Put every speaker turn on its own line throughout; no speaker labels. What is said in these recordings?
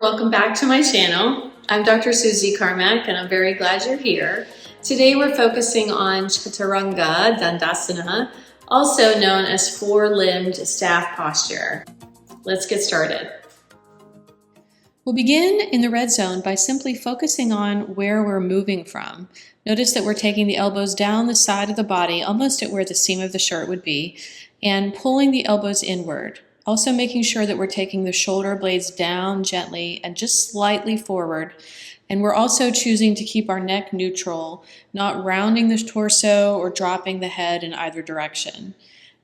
Welcome back to my channel. I'm Dr. Suzie Carmack and I'm very glad you're here. Today we're focusing on Chaturanga Dandasana, also known as four-limbed staff posture. Let's get started. We'll begin in the red zone by simply focusing on where we're moving from. Notice that we're taking the elbows down the side of the body, almost at where the seam of the shirt would be, and pulling the elbows inward. Also making sure that we're taking the shoulder blades down gently and just slightly forward. And we're also choosing to keep our neck neutral, not rounding the torso or dropping the head in either direction.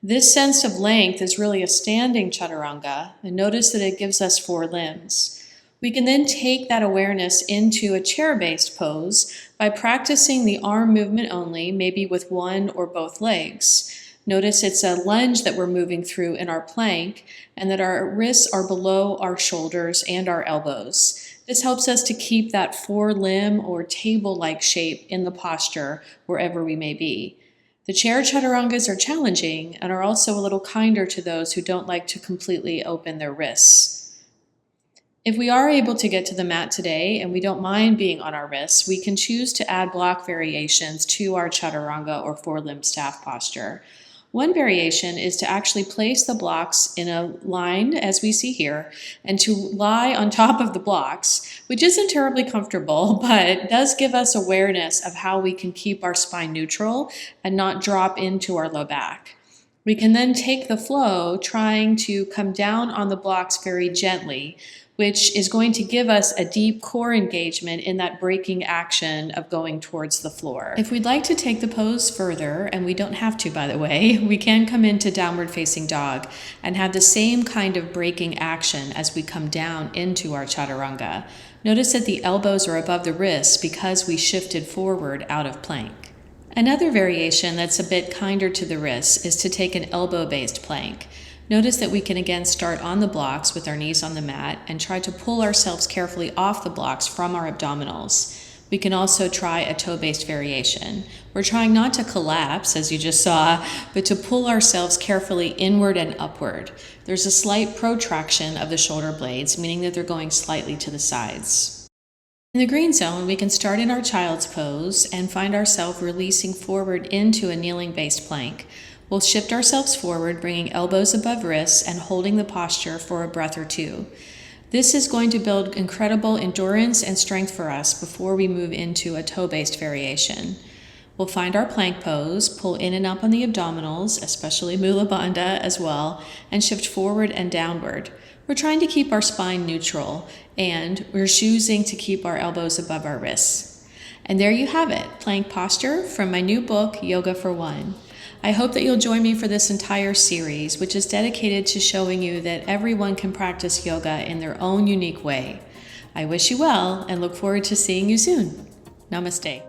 This sense of length is really a standing chaturanga, and notice that it gives us four limbs. We can then take that awareness into a chair-based pose by practicing the arm movement only, maybe with one or both legs. Notice it's a lunge that we're moving through in our plank and that our wrists are below our shoulders and our elbows. This helps us to keep that four-limb or table-like shape in the posture wherever we may be. The chair chaturangas are challenging and are also a little kinder to those who don't like to completely open their wrists. If we are able to get to the mat today and we don't mind being on our wrists, we can choose to add block variations to our chaturanga or four-limb staff posture. One variation is to actually place the blocks in a line, as we see here, and to lie on top of the blocks, which isn't terribly comfortable, but does give us awareness of how we can keep our spine neutral and not drop into our low back. We can then take the flow, trying to come down on the blocks very gently, which is going to give us a deep core engagement in that braking action of going towards the floor. If we'd like to take the pose further, and we don't have to, by the way, we can come into downward facing dog and have the same kind of braking action as we come down into our chaturanga. Notice that the elbows are above the wrists because we shifted forward out of plank. Another variation that's a bit kinder to the wrists is to take an elbow-based plank. Notice that we can again start on the blocks with our knees on the mat and try to pull ourselves carefully off the blocks from our abdominals. We can also try a toe-based variation. We're trying not to collapse, as you just saw, but to pull ourselves carefully inward and upward. There's a slight protraction of the shoulder blades, meaning that they're going slightly to the sides. In the green zone, we can start in our child's pose and find ourselves releasing forward into a kneeling-based plank. We'll shift ourselves forward, bringing elbows above wrists and holding the posture for a breath or two. This is going to build incredible endurance and strength for us before we move into a toe-based variation. We'll find our plank pose, pull in and up on the abdominals, especially Mula Bandha as well, and shift forward and downward. We're trying to keep our spine neutral, and we're choosing to keep our elbows above our wrists. And there you have it, plank posture from my new book, Yoga for One. I hope that you'll join me for this entire series, which is dedicated to showing you that everyone can practice yoga in their own unique way. I wish you well and look forward to seeing you soon. Namaste.